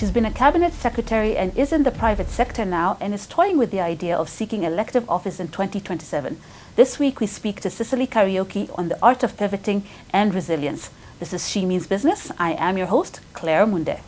She's been a cabinet secretary and is in the private sector now and is toying with the idea of seeking elective office in 2027. This week we speak to Sicily Kariuki on the art of pivoting and resilience. This is She Means Business. I am your host, Claire Munde.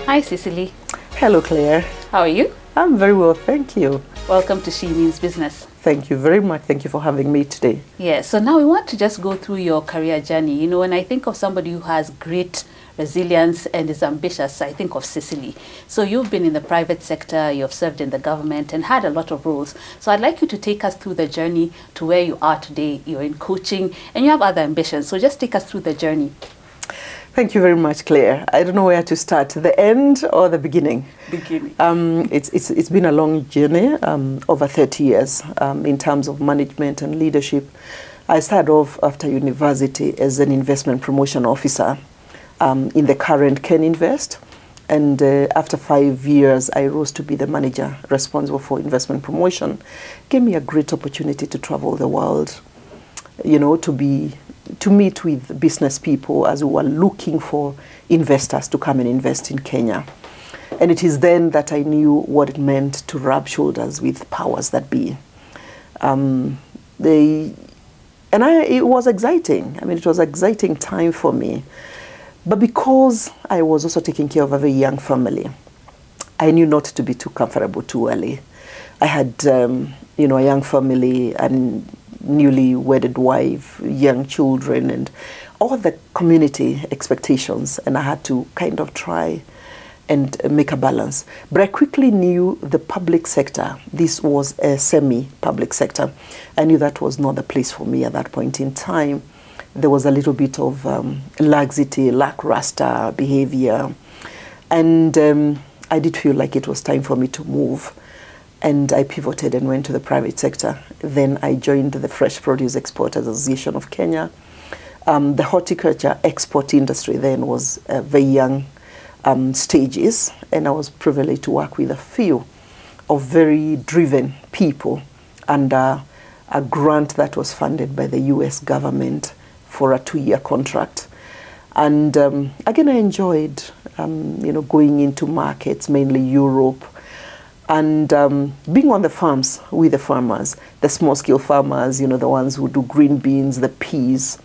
Hi, Sicily. Hello, Claire. How are you? I'm very well, thank you. Welcome to She Means Business. Thank you very much. Thank you for having me today. Yeah, so now we want to just go through your career journey. You know, when I think of somebody who has great resilience and is ambitious, I think of Sicily. So you've been in the private sector, you've served in the government and had a lot of roles. So I'd like you to take us through the journey to where you are today. You're in coaching and you have other ambitions. So just take us through the journey. Thank you very much, Claire. I don't know where to start, the end or the beginning. Beginning. It's been a long journey, over 30 years in terms of management and leadership. I started off after university as an investment promotion officer in the current Ken Invest. And after 5 years, I rose to be the manager responsible for investment promotion. It gave me a great opportunity to travel the world, you know, to meet with business people as we were looking for investors to come and invest in Kenya. And it is then that I knew what it meant to rub shoulders with powers that be. It was exciting. I mean, it was an exciting time for me. But because I was also taking care of a very young family, I knew not to be too comfortable too early. I had, you know, a young family and newly wedded wife, young children, and all the community expectations, and I had to kind of try and make a balance. But I quickly knew the public sector. This was a semi-public sector. I knew that was not the place for me at that point in time. There was a little bit of laxity, lackluster behavior, and I did feel like it was time for me to move. And I pivoted and went to the private sector. Then I joined the Fresh Produce Exporters Association of Kenya. The horticulture export industry then was very young stages, and I was privileged to work with a few of very driven people under a grant that was funded by the US government for a 2-year contract. And again, I enjoyed you know, going into markets, mainly Europe, and being on the farms with the farmers, the small-scale farmers, you know, the ones who do green beans, the peas,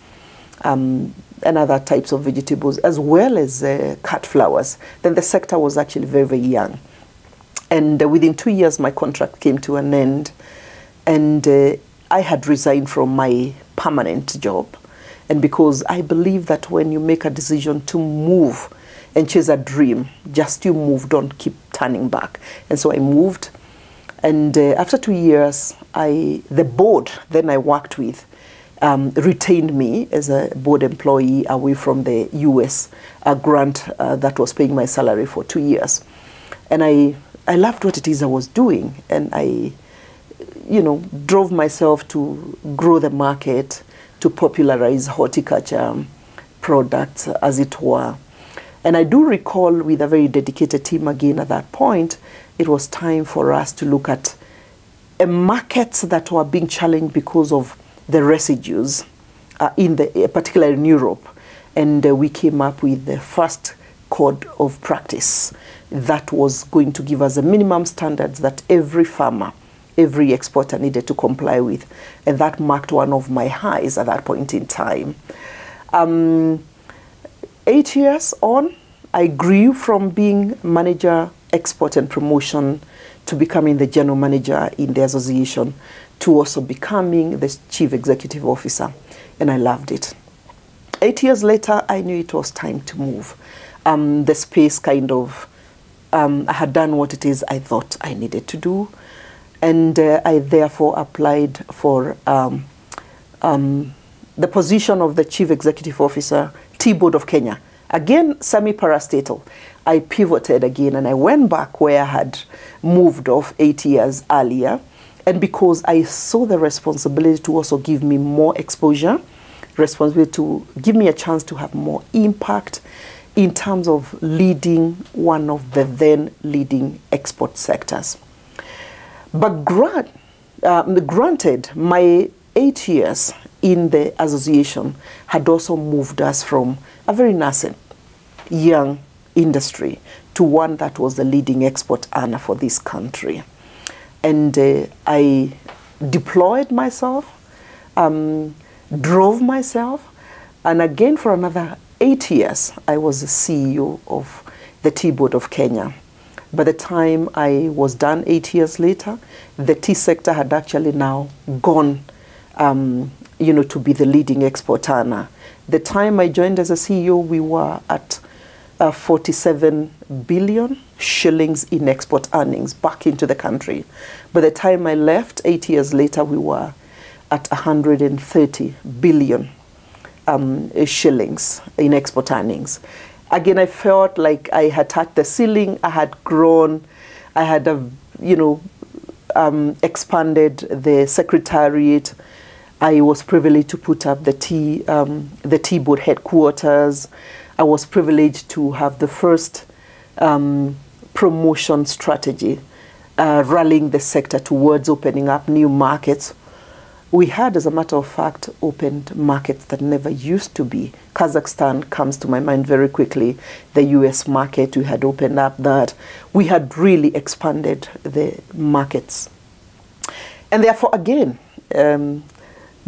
and other types of vegetables, as well as cut flowers. Then the sector was actually very, very young. And within 2 years, my contract came to an end. And I had resigned from my permanent job. And because I believe that when you make a decision to move and chase a dream, just you move, don't keep turning back. And so I moved, and after 2 years, the board then I worked with retained me as a board employee away from the US grant that was paying my salary for 2 years. And I loved what it is I was doing, and I, you know, drove myself to grow the market, to popularize horticulture products, as it were. And I do recall, with a very dedicated team again at that point, it was time for us to look at markets that were being challenged because of the residues, particularly in Europe. And we came up with the first code of practice that was going to give us the minimum standards that every farmer, every exporter needed to comply with. And that marked one of my highs at that point in time. 8 years on, I grew from being manager, export and promotion, to becoming the general manager in the association, to also becoming the chief executive officer. And I loved it. 8 years later, I knew it was time to move. The space kind of, I had done what it is I thought I needed to do. And I therefore applied for the position of the Chief Executive Officer, T-Board of Kenya. Again, semi-parastatal. I pivoted again and I went back where I had moved off 8 years earlier And because I saw the responsibility to also give me more exposure, responsibility to give me a chance to have more impact in terms of leading one of the then leading export sectors. But granted, my 8 years in the association had also moved us from a very nascent young industry to one that was the leading export earner for this country. And I deployed myself, drove myself, and again for another 8 years, I was the CEO of the Tea Board of Kenya. By the time I was done 8 years later, the tea sector had actually now gone, to be the leading export earner. The time I joined as a CEO, we were at 47 billion shillings in export earnings back into the country. By the time I left, 8 years later, we were at 130 billion shillings in export earnings. Again, I felt like I had touched the ceiling. I had grown. I had, expanded the secretariat. I was privileged to put up the tea board headquarters. I was privileged to have the first promotion strategy, rallying the sector towards opening up new markets. We had, as a matter of fact, opened markets that never used to be. Kazakhstan comes to my mind very quickly. The US market, we had opened up that. We had really expanded the markets. And therefore, again,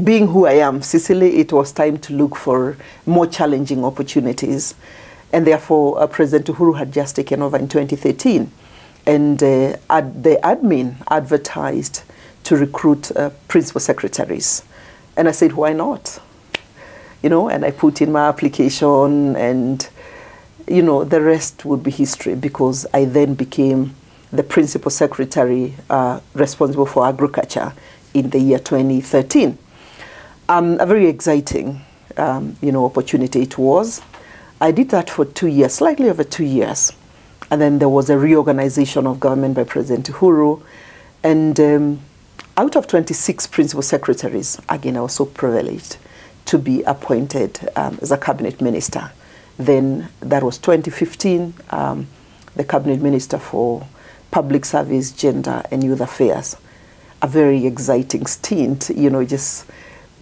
being who I am, Sicily, it was time to look for more challenging opportunities. And therefore, President Uhuru had just taken over in 2013. And the admin advertised to recruit principal secretaries. And I said, why not? And I put in my application, and, the rest would be history, because I then became the principal secretary responsible for agriculture in the year 2013. A very exciting, opportunity it was. I did that for 2 years, slightly over 2 years. And then there was a reorganization of government by President Uhuru. And out of 26 principal secretaries, again, I was so privileged to be appointed as a cabinet minister. Then that was 2015, the cabinet minister for public service, gender and youth affairs. A very exciting stint, just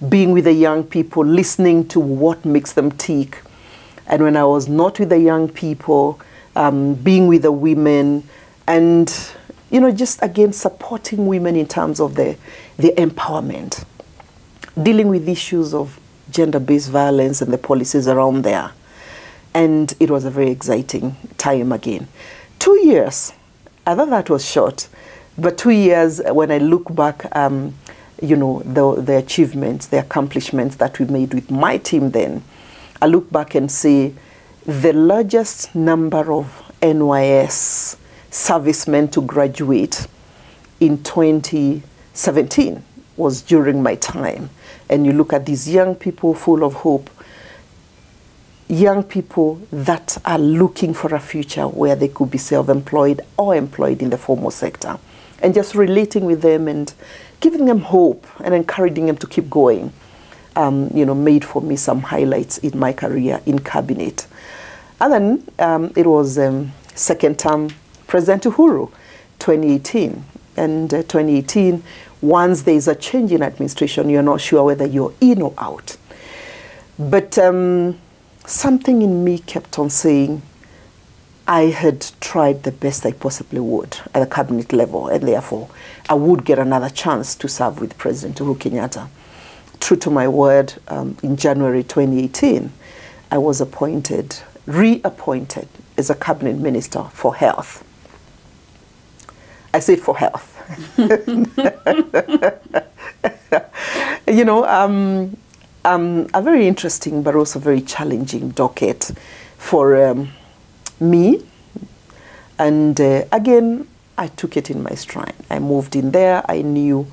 being with the young people, listening to what makes them tick. And when I was not with the young people, being with the women, and just again supporting women in terms of the empowerment, dealing with issues of gender-based violence and the policies around there. And it was a very exciting time again. 2 years, I thought that was short, but 2 years, when I look back, the achievements, the accomplishments that we made with my team then, I look back and see the largest number of NYS servicemen to graduate in 2017 was during my time. And you look at these young people full of hope, young people that are looking for a future where they could be self-employed or employed in the formal sector, and just relating with them and giving them hope and encouraging them to keep going, made for me some highlights in my career in cabinet. And then it was second term President Uhuru, 2018. And 2018, once there's a change in administration, you're not sure whether you're in or out. But something in me kept on saying I had tried the best I possibly would at the cabinet level, and therefore I would get another chance to serve with President Uhuru Kenyatta. True to my word, in January 2018, I was reappointed as a cabinet minister for health. I said for health. A very interesting but also very challenging docket for me. And again, I took it in my stride. I moved in there. I knew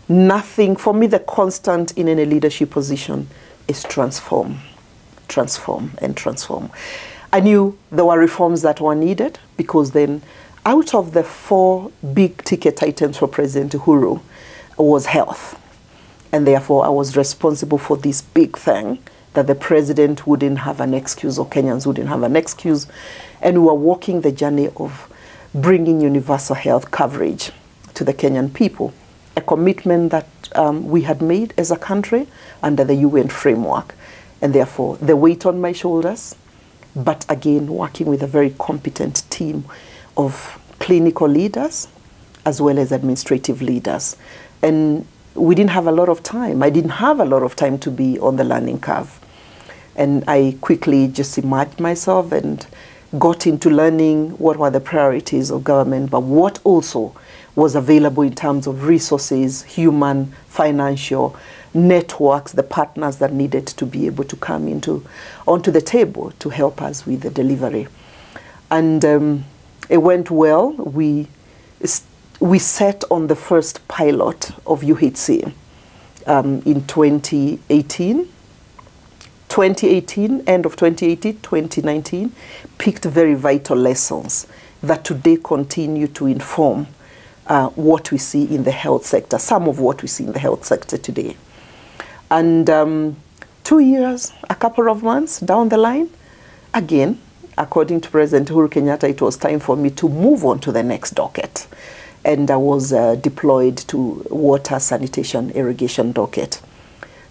nothing. For me, the constant in any leadership position is transform, transform, and transform. I knew there were reforms that were needed, because then out of the 4 big ticket items for President Uhuru, was health. And therefore, I was responsible for this big thing that the president wouldn't have an excuse, or Kenyans wouldn't have an excuse. And we were walking the journey of bringing universal health coverage to the Kenyan people, a commitment that we had made as a country under the UN framework. And therefore, the weight on my shoulders, but again, working with a very competent team of clinical leaders as well as administrative leaders. And we didn't have a lot of time. I didn't have a lot of time to be on the learning curve. And I quickly just immersed myself and got into learning what were the priorities of government, but what also was available in terms of resources, human, financial, networks, the partners that needed to be able to come onto the table to help us with the delivery. And it went well. We set on the first pilot of UHC in 2018. 2018, end of 2018, 2019, picked very vital lessons that today continue to inform what we see in the health sector, some of what we see in the health sector today. And 2 years, a couple of months down the line, again, according to President Uhuru Kenyatta, it was time for me to move on to the next docket. And I was deployed to water, sanitation, irrigation docket.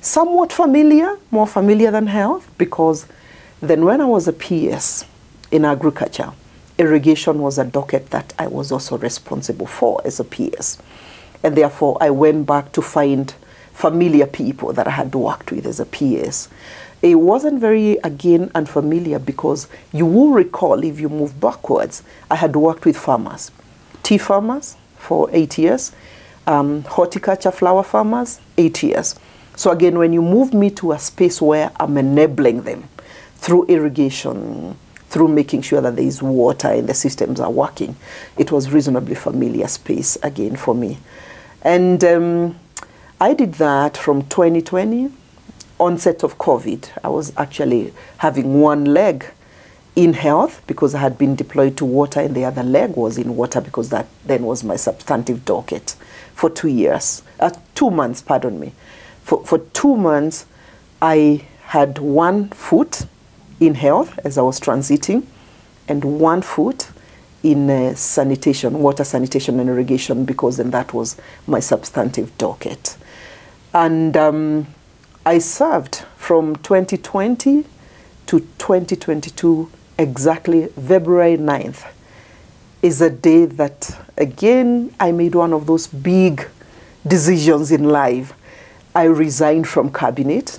Somewhat familiar, more familiar than health, because then when I was a PS in agriculture, irrigation was a docket that I was also responsible for as a PS. And therefore, I went back to find familiar people that I had worked with as a PS. It wasn't very, again, unfamiliar, because you will recall, if you move backwards, I had worked with farmers, tea farmers for 8 years, horticulture flower farmers, 8 years. So again, when you move me to a space where I'm enabling them through irrigation, through making sure that there is water and the systems are working, it was reasonably familiar space again for me. And I did that from 2020, onset of COVID. I was actually having one leg in health because I had been deployed to water, and the other leg was in water because that then was my substantive docket for 2 years, 2 months, pardon me. For 2 months, I had 1 foot in health as I was transiting, and 1 foot in sanitation, water, sanitation, and irrigation, because then that was my substantive docket. And I served from 2020 to 2022, exactly February 9th is a day that, again, I made one of those big decisions in life. I resigned from cabinet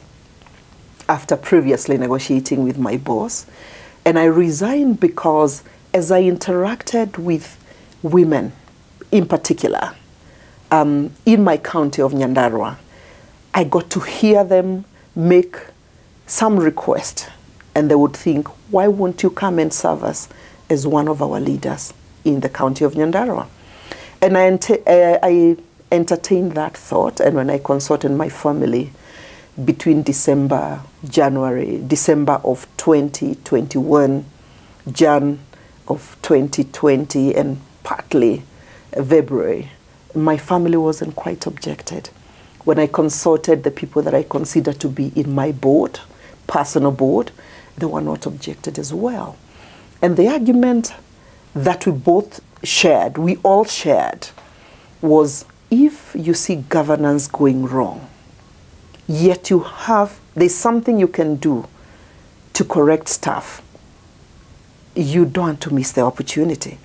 after previously negotiating with my boss. And I resigned because as I interacted with women in particular, in my county of Nyandarua, I got to hear them make some request, and they would think, why won't you come and serve us as one of our leaders in the county of Nyandarua? And I entertained that thought, and when I consulted my family between December of 2021, Jan of 2020, and partly February, my family wasn't quite objected. When I consulted the people that I consider to be in my board, personal board, they were not objected as well. And the argument that we all shared, was if you see governance going wrong, yet there's something you can do to correct stuff, you don't want to miss the opportunity.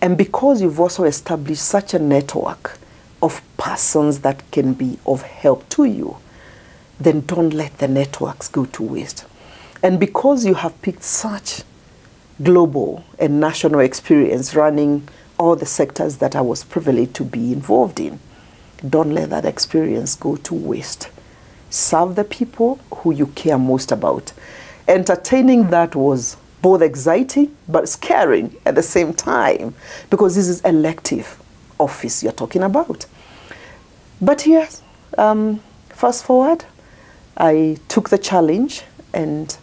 And because you've also established such a network of persons that can be of help to you, then don't let the networks go to waste. And because you have picked such global and national experience running all the sectors that I was privileged to be involved in, don't let that experience go to waste. Serve the people who you care most about. Entertaining that was both exciting but scaring at the same time, because this is elective office you're talking about. But yes, fast forward, I took the challenge, and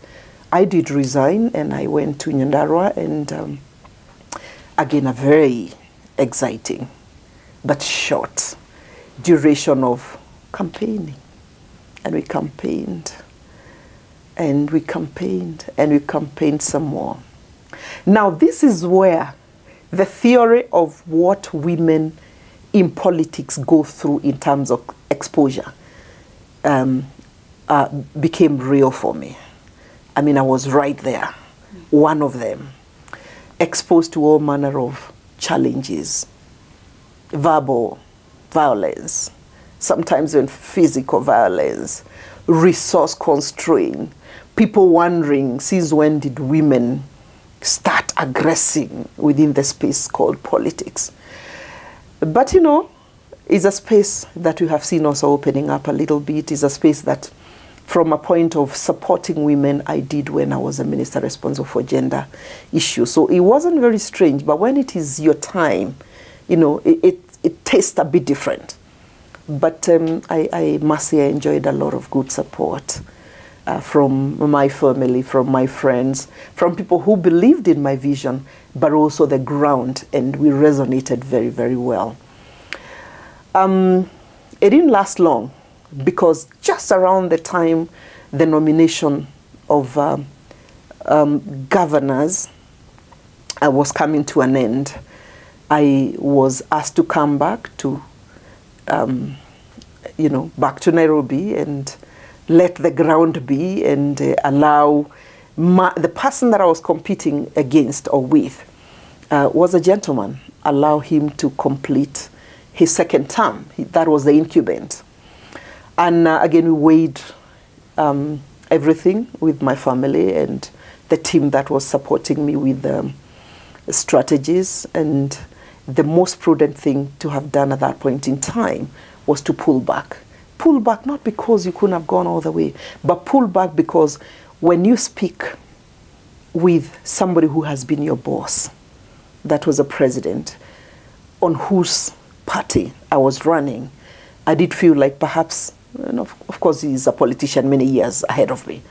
I did resign, and I went to Nyandarua, and again, a very exciting but short duration of campaigning. And we campaigned, and we campaigned, and we campaigned some more. Now, this is where the theory of what women in politics go through in terms of exposure became real for me. I mean, I was right there, one of them, exposed to all manner of challenges, verbal violence, sometimes even physical violence, resource constraint, people wondering, since when did women start aggressing within the space called politics? But you know, it's a space that we have seen also opening up a little bit. It's a space that, from a point of supporting women, I did when I was a minister responsible for gender issues. So it wasn't very strange, but when it is your time, you know, it tastes a bit different. But I must say I enjoyed a lot of good support from my family, from my friends, from people who believed in my vision, but also the ground, and we resonated very, very well. It didn't last long, because just around the time the nomination of governors was coming to an end, I was asked to come back to you know, back to Nairobi and let the ground be and allow the person that I was competing against or with was a gentleman, allow him to complete his second term. That was the incumbent. And again, we weighed everything with my family and the team that was supporting me with strategies. And the most prudent thing to have done at that point in time was to pull back. Pull back not because you couldn't have gone all the way, but pull back because when you speak with somebody who has been your boss, that was a president, on whose party I was running, I did feel like perhaps, and of course he's a politician many years ahead of me.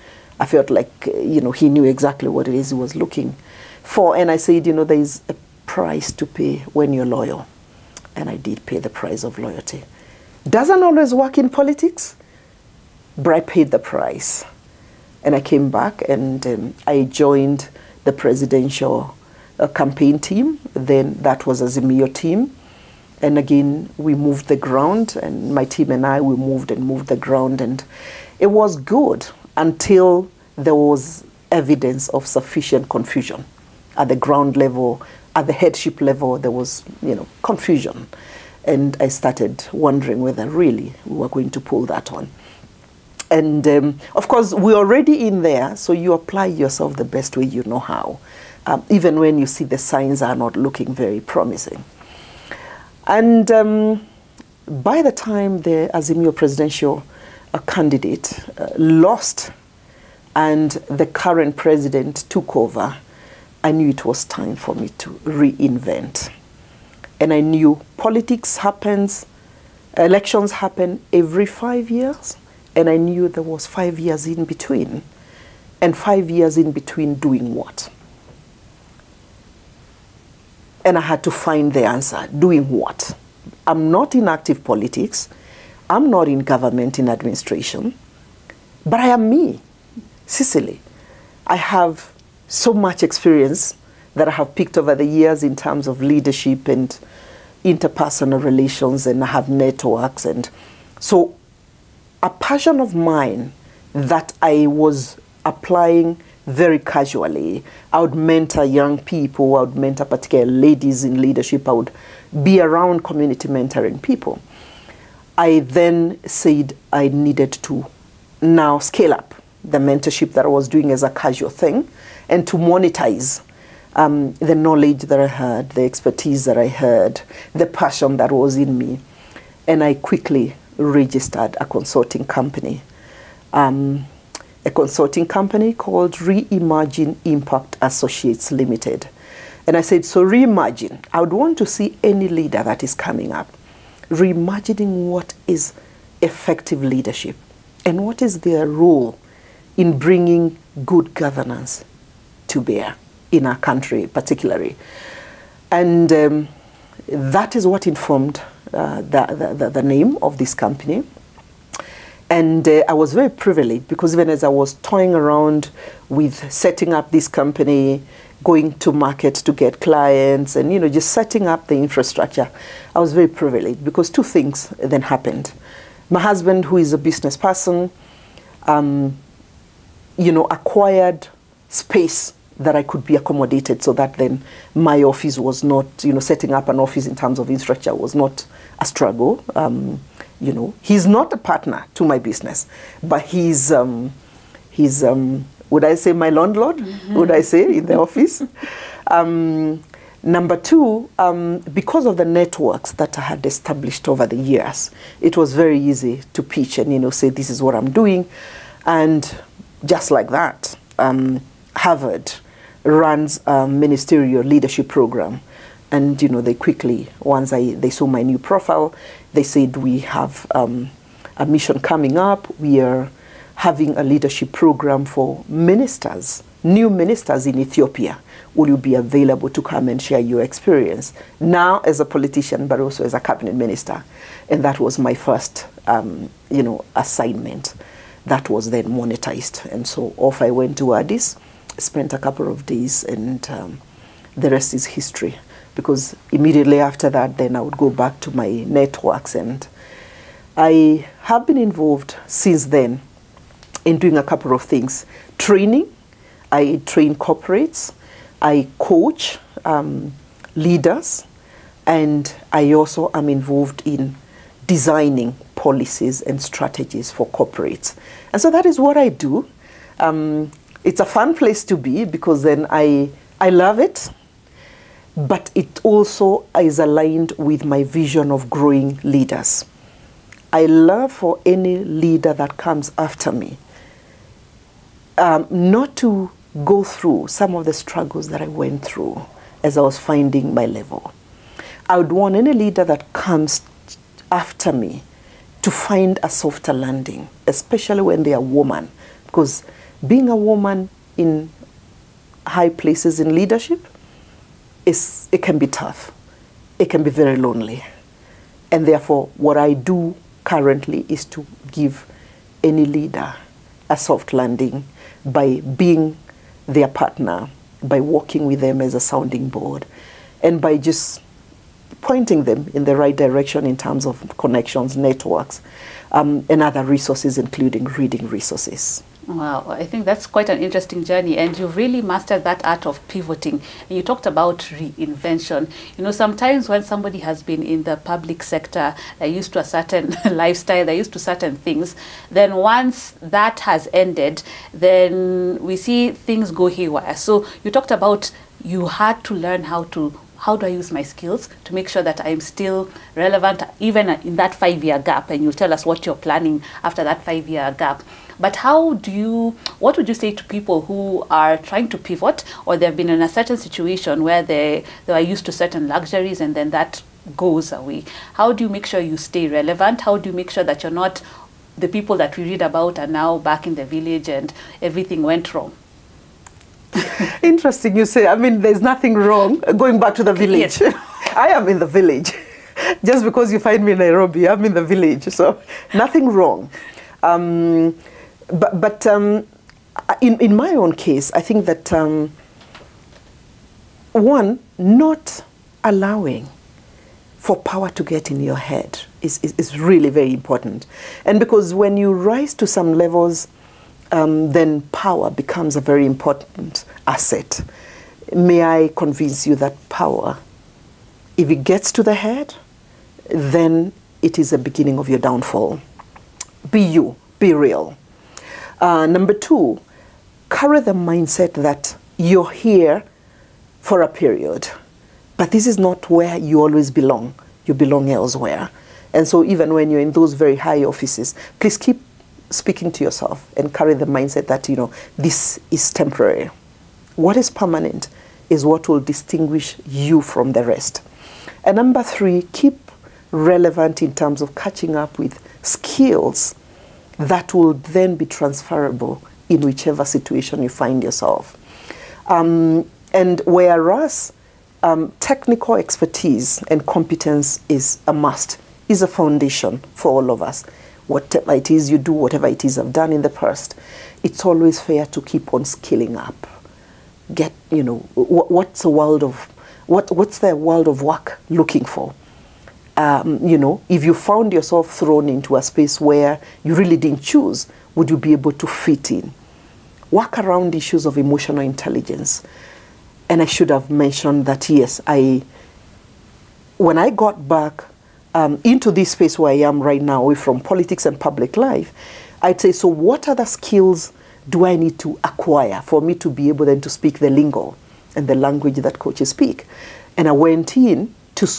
I felt like, you know, he knew exactly what it is he was looking for. And I said, you know, there is a price to pay when you're loyal. And I did pay the price of loyalty. Doesn't always work in politics, but I paid the price. And I came back and I joined the presidential campaign team. Then that was a Azimio team. And again, we moved the ground, and my team and I, we moved the ground. And it was good until there was evidence of sufficient confusion. At the ground level, at the headship level, there was, you know, confusion. And I started wondering whether really we were going to pull that on. And of course, we're already in there, so you apply yourself the best way you know how, even when you see the signs are not looking very promising. And by the time the Azimio presidential candidate lost and the current president took over, I knew it was time for me to reinvent. And I knew politics happens, elections happen every 5 years, and I knew there was 5 years in between. And 5 years in between doing what? And I had to find the answer. Doing what? I'm not in active politics. I'm not in government, in administration. But I am me, Sicily. I have so much experience that I have picked over the years in terms of leadership and interpersonal relations, and I have networks. And so a passion of mine that I was applying very casually. I would mentor young people, I would mentor particularly ladies in leadership, I would be around community mentoring people. I then said I needed to now scale up the mentorship that I was doing as a casual thing and to monetize the knowledge that I had, the expertise that I had, the passion that was in me. And I quickly registered a consulting company. A consulting company called Reimagine Impact Associates Limited. And I said, so reimagine. I would want to see any leader that is coming up, reimagining what is effective leadership and what is their role in bringing good governance to bear in our country particularly. And that is what informed the name of this company. And I was very privileged because even as I was toying around with setting up this company, going to market to get clients and, you know, just setting up the infrastructure, I was very privileged because two things then happened. My husband, who is a business person, you know, acquired space that I could be accommodated so that then my office was not, you know, setting up an office in terms of infrastructure was not a struggle. You know, he's not a partner to my business, but he's would I say my landlord? Mm-hmm. Would I say in the office? Number two, because of the networks that I had established over the years, it was very easy to pitch and, you know, say this is what I'm doing, and just like that, Harvard runs a ministerial leadership program. And, you know, they quickly, once they saw my new profile, they said, we have a mission coming up. We are having a leadership program for ministers, new ministers in Ethiopia. Will you be available to come and share your experience? Now as a politician, but also as a cabinet minister. And that was my first, you know, assignment. That was then monetized. And so off I went to Addis, spent a couple of days, and the rest is history. Because immediately after that, then I would go back to my networks. And I have been involved since then in doing a couple of things. Training. I train corporates. I coach leaders. And I also am involved in designing policies and strategies for corporates. And so that is what I do. It's a fun place to be because then I love it. But it also is aligned with my vision of growing leaders. I love for any leader that comes after me not to go through some of the struggles that I went through as I was finding my level. I would want any leader that comes after me to find a softer landing, especially when they are a woman. Because being a woman in high places in leadership, it can be tough. It can be very lonely. And therefore, what I do currently is to give any leader a soft landing by being their partner, by working with them as a sounding board, and by just pointing them in the right direction in terms of connections, networks, and other resources, including reading resources. Wow, I think that's quite an interesting journey, and you've really mastered that art of pivoting. And you talked about reinvention. You know, sometimes when somebody has been in the public sector, they're used to a certain lifestyle, they're used to certain things. Then once that has ended, then we see things go haywire. So you talked about you had to learn how do I use my skills to make sure that I'm still relevant, even in that 5-year gap, and you'll tell us what you're planning after that 5-year gap. But what would you say to people who are trying to pivot, or they've been in a certain situation where they are used to certain luxuries and then that goes away? How do you make sure you stay relevant? How do you make sure that you're not the people that we read about are now back in the village and everything went wrong? Interesting you say. I mean, there's nothing wrong going back to the village. Yes. I am in the village. Just because you find me in Nairobi, I'm in the village. So nothing wrong. But in my own case, I think that, one, not allowing for power to get in your head is really very important. And because when you rise to some levels, then power becomes a very important asset. May I convince you that power, if it gets to the head, then it is the beginning of your downfall. Be you, be real. Number two, carry the mindset that you're here for a period, but this is not where you always belong. You belong elsewhere. And so even when you're in those very high offices, please keep speaking to yourself and carry the mindset that, you know, this is temporary. What is permanent is what will distinguish you from the rest. And number three, keep relevant in terms of catching up with skills that will then be transferable in whichever situation you find yourself. And whereas technical expertise and competence is a must, is a foundation for all of us. Whatever it is you do, whatever it is I've done in the past, it's always fair to keep on skilling up. Get, you know, what's the world of work looking for? You know, if you found yourself thrown into a space where you really didn't choose, would you be able to fit in? Work around issues of emotional intelligence. And I should have mentioned that, yes, when I got back into this space where I am right now, away from politics and public life, I'd say, so what other skills do I need to acquire for me to be able then to speak the lingo and the language that coaches speak? And I went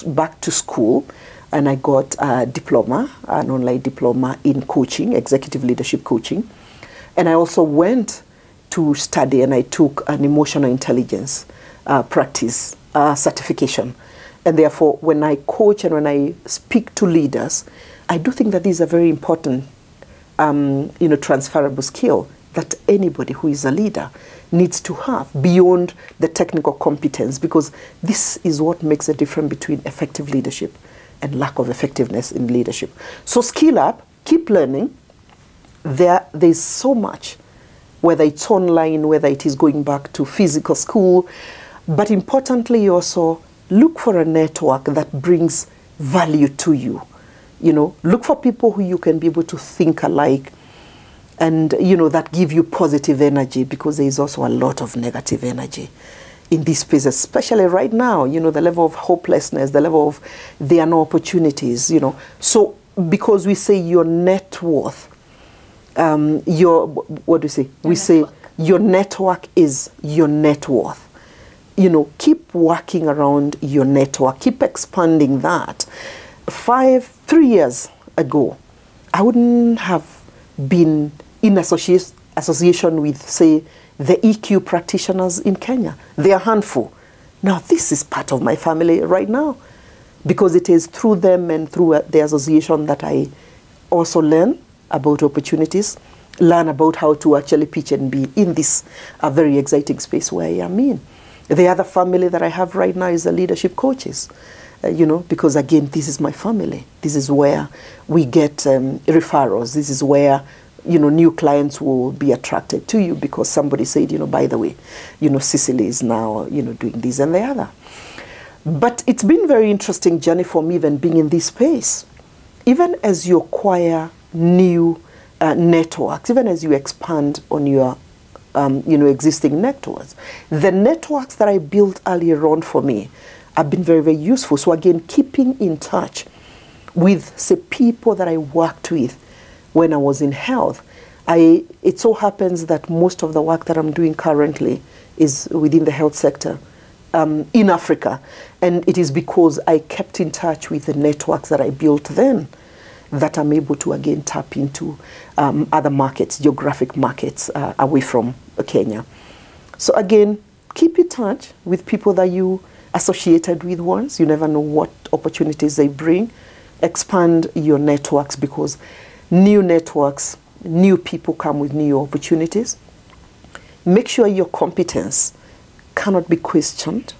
back to school, and I got a diploma, an online diploma in coaching, executive leadership coaching. And I also went to study, and I took an emotional intelligence practice certification. And therefore, when I coach and when I speak to leaders, I do think that these are very important, you know, transferable skill that anybody who is a leader needs to have beyond the technical competence, because this is what makes a difference between effective leadership and lack of effectiveness in leadership. So skill up, keep learning. There's so much, whether it's online, whether it is going back to physical school, but importantly also look for a network that brings value to you. You know, look for people who you can be able to think alike, and, you know, that give you positive energy, because there is also a lot of negative energy in this space, especially right now, you know, the level of hopelessness, the level of there are no opportunities, you know. So because we say your net worth, what do we say? We say your network is your net worth. You know, keep working around your network, keep expanding that. 3 years ago, I wouldn't have been in association with, say, the EQ practitioners in Kenya. They are a handful. Now, this is part of my family right now, because it is through them and through the association that I also learn about opportunities, learn about how to actually pitch and be in this very exciting space where I am in. The other family that I have right now is the leadership coaches, you know, because again, this is my family. This is where we get referrals. This is where, you know, new clients will be attracted to you because somebody said, you know, by the way, you know, Sicily is now, you know, doing this and the other. But it's been a very interesting journey for me, even being in this space. Even as you acquire new networks, even as you expand on your you know, existing networks. The networks that I built earlier on for me have been very, very useful. So again, keeping in touch with, say, people that I worked with when I was in health. It so happens that most of the work that I'm doing currently is within the health sector in Africa. And it is because I kept in touch with the networks that I built then that I'm able to again tap into other markets, geographic markets away from Kenya. So again, keep in touch with people that you associated with once. You never know what opportunities they bring. Expand your networks, because new networks, new people come with new opportunities. Make sure your competence cannot be questioned.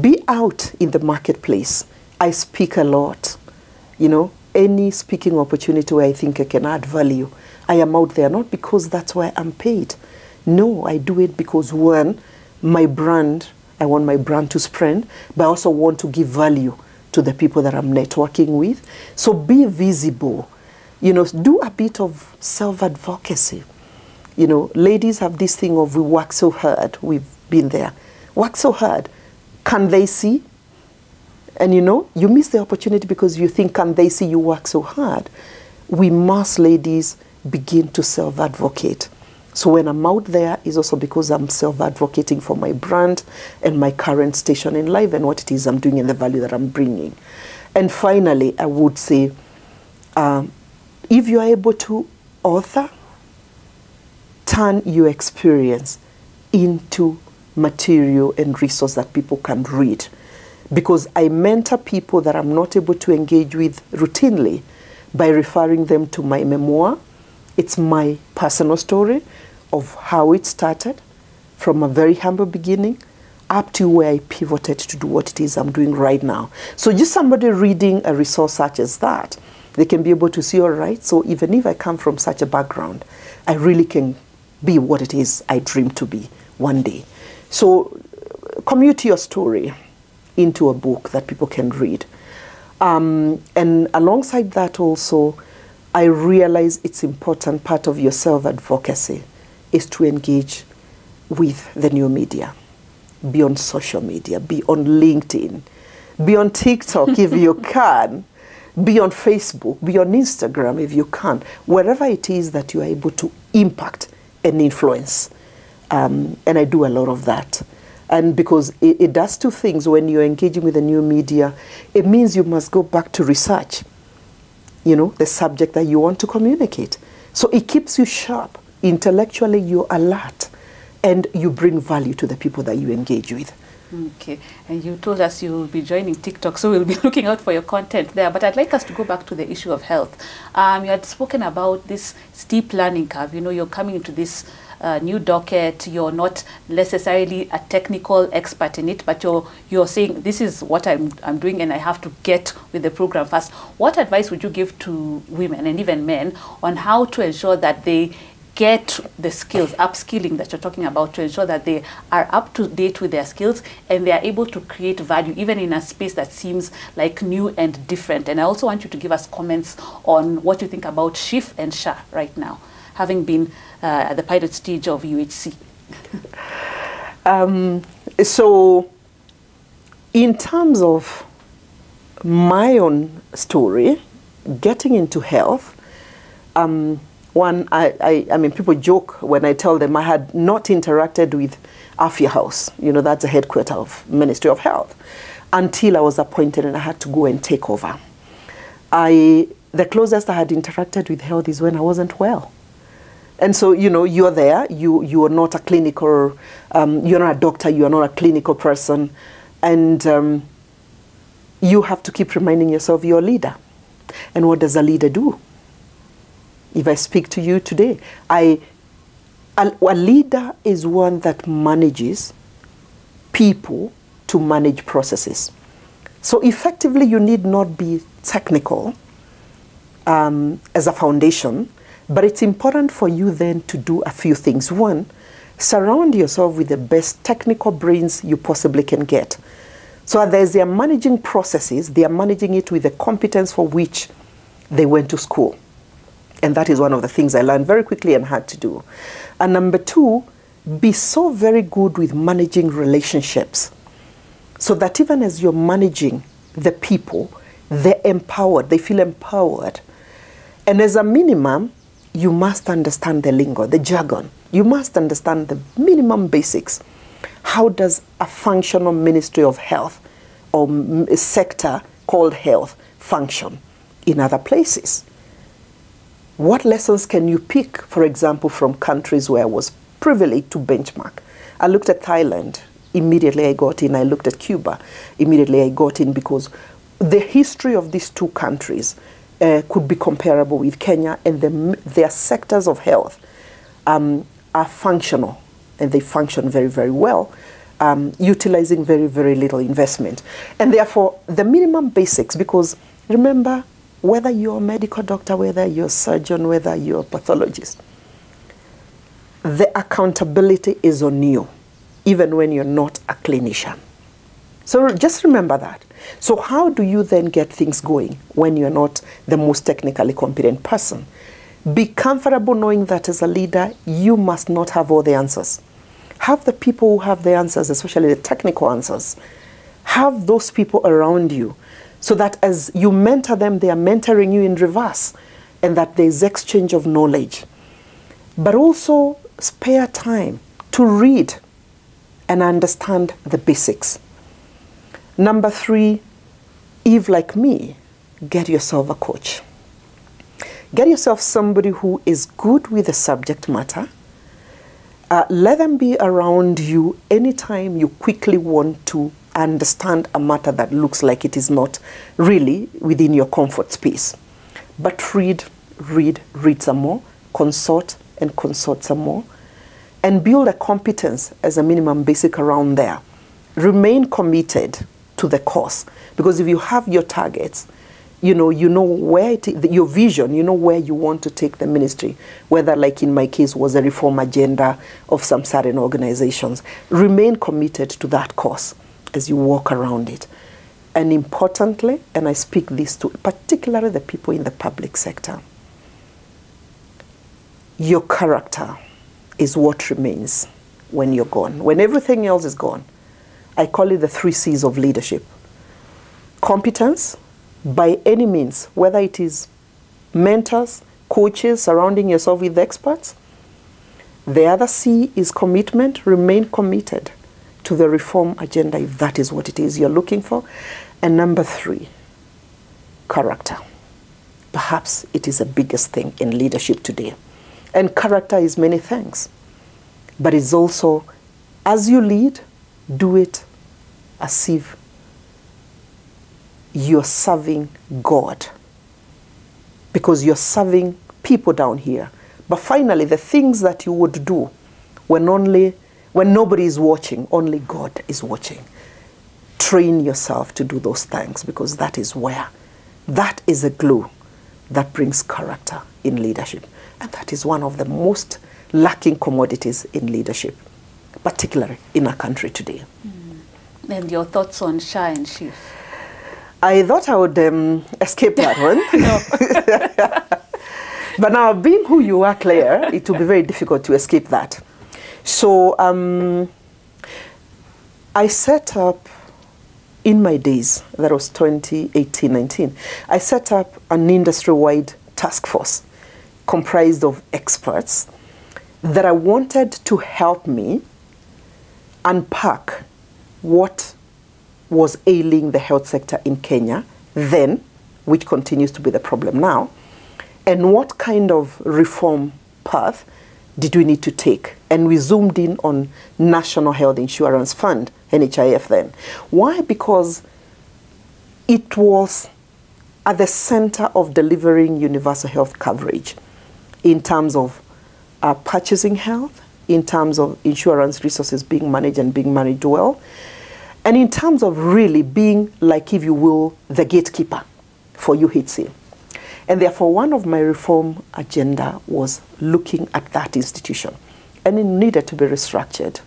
Be out in the marketplace. I speak a lot, you know. Any speaking opportunity where I think I can add value, I am out there, not because that's why I'm paid. No, I do it because, one, my brand, I want my brand to spread, but I also want to give value to the people that I'm networking with. So be visible, you know, do a bit of self-advocacy. You know, ladies have this thing of we work so hard, we've been there. Work so hard. Can they see? And you know, you miss the opportunity because you think, can they see you work so hard? We must, ladies, begin to self-advocate. So when I'm out there, it's also because I'm self-advocating for my brand and my current station in life and what it is I'm doing and the value that I'm bringing. And finally, I would say, if you're able to author, turn your experience into material and resource that people can read. Because I mentor people that I'm not able to engage with routinely by referring them to my memoir. It's my personal story of how it started from a very humble beginning up to where I pivoted to do what it is I'm doing right now. So just somebody reading a resource such as that, they can be able to see, all right, so even if I come from such a background, I really can be what it is I dream to be one day. So commute your story into a book that people can read. And alongside that also, I realize it's important, part of your self-advocacy is to engage with the new media. Be on social media, be on LinkedIn, be on TikTok if you can, be on Facebook, be on Instagram if you can, wherever it is that you are able to impact and influence. And I do a lot of that. And because it does two things when you're engaging with the new media, it means you must go back to research, you know, the subject that you want to communicate. So it keeps you sharp. Intellectually, you're alert. And you bring value to the people that you engage with. Okay, and you told us you will be joining TikTok, so we'll be looking out for your content there. But I'd like us to go back to the issue of health. You had spoken about this steep learning curve. You know, you're coming into this new docket. You're not necessarily a technical expert in it, but you're saying this is what I'm doing, and I have to get with the program fast. What advice would you give to women and even men on how to ensure that they get the skills, upskilling that you're talking about, to ensure that they are up to date with their skills and they are able to create value even in a space that seems like new and different? And I also want you to give us comments on what you think about SHIF and SHA right now, having been at the pilot stage of UHC. So in terms of my own story, getting into health, one, I mean, people joke when I tell them I had not interacted with Afia House, you know, that's the headquarters of Ministry of Health, until I was appointed and I had to go and take over. The closest I had interacted with health is when I wasn't well. And so, you know, you're there, you are not a clinical, you're not a doctor, you are not a clinical person, and you have to keep reminding yourself you're a leader. And what does a leader do? If I speak to you today, a leader is one that manages people to manage processes. So effectively, you need not be technical as a foundation, but it's important for you then to do a few things. One, surround yourself with the best technical brains you possibly can get. So as they are managing processes, they are managing it with the competence for which they went to school. And that is one of the things I learned very quickly and had to do. And number two, be so very good with managing relationships, so that even as you're managing the people, they're empowered, they feel empowered. And as a minimum, you must understand the lingo, the jargon. You must understand the minimum basics. How does a functional Ministry of Health or a sector called health function in other places? What lessons can you pick, for example, from countries where I was privileged to benchmark? I looked at Thailand. Immediately I got in. I looked at Cuba. Immediately I got in, because the history of these two countries could be comparable with Kenya, and their sectors of health are functional, and they function very, very well, utilizing very, very little investment. And therefore, the minimum basics, because remember, whether you're a medical doctor, whether you're a surgeon, whether you're a pathologist, the accountability is on you, even when you're not a clinician. So just remember that. So how do you then get things going when you're not the most technically competent person? Be comfortable knowing that as a leader, you must not have all the answers. Have the people who have the answers, especially the technical answers. Have those people around you, so that as you mentor them, they are mentoring you in reverse, and that there's exchange of knowledge. But also spare time to read and understand the basics. Number three, if like me, get yourself a coach. Get yourself somebody who is good with the subject matter. Let them be around you anytime you quickly want to understand a matter that looks like it is not really within your comfort space. But read some more, consult some more, and build a competence as a minimum basic around there. remain committed to the cause. Because if you have your targets, you know where your vision, you know where you want to take the ministry, whether, like in my case, was a reform agenda of some certain organizations. Remain committed to that cause as you walk around it. And importantly, and I speak this to particularly the people in the public sector, your character is what remains when you're gone. When everything else is gone, I call it the 3 C's of leadership. Competence, by any means, whether it is mentors, coaches, surrounding yourself with experts. The other C is commitment. Remain committed to the reform agenda if that is what it is you're looking for. And number 3, character. Perhaps it is the biggest thing in leadership today. And character is many things. But it's also, as you lead, do it as if you're serving God. Because you're serving people down here. But finally, the things that you would do when nobody is watching, only God is watching. Train yourself to do those things, because that is a glue that brings character in leadership. And that is one of the most lacking commodities in leadership, particularly in our country today. And your thoughts on Sha and Chief? I thought I would escape that one. But now, being who you are, Claire, it will be very difficult to escape that. So I set up, in my days, that was 2018-19, I set up an industry-wide task force comprised of experts that I wanted to help me unpack what was ailing the health sector in Kenya then, which continues to be the problem now, and what kind of reform path did we need to take. And we zoomed in on National Health Insurance Fund, NHIF then. Why? Because it was at the center of delivering universal health coverage in terms of purchasing health, in terms of insurance resources being managed and being managed well, and in terms of really being, like, if you will, the gatekeeper for UHC. And therefore, one of my reform agenda was looking at that institution. And it needed to be restructured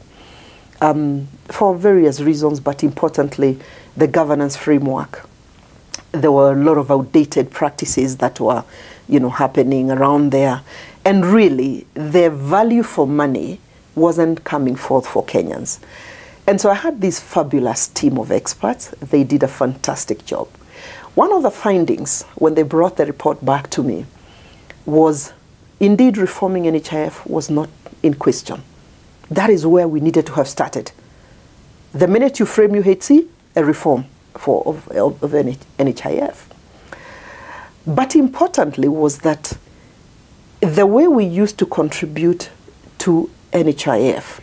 for various reasons, but importantly, the governance framework. There were a lot of outdated practices that were, happening around there. And really, the value for money wasn't coming forth for Kenyans. And so I had this fabulous team of experts. They did a fantastic job. One of the findings, when they brought the report back to me, was indeed reforming NHIF was not in question. That is where we needed to have started. The minute you frame UHC, a reform of NHIF. But importantly was that the way we used to contribute to NHIF,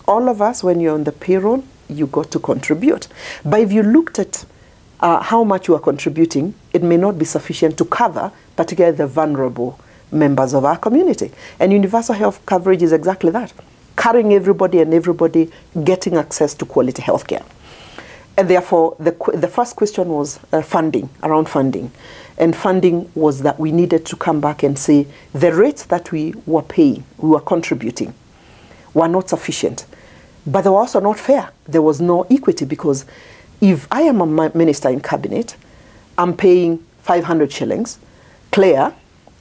all of us, when you're on the payroll, you got to contribute. But if you looked at how much you are contributing, it may not be sufficient to cover, particularly the vulnerable members of our community. And universal health coverage is exactly that, carrying everybody and everybody getting access to quality health care. And therefore, the first question was funding, around funding. And funding was that we needed to come back and say the rates that we were paying, we were contributing, were not sufficient. But they were also not fair. There was no equity, because if I am a minister in cabinet, I'm paying 500 shillings. Claire,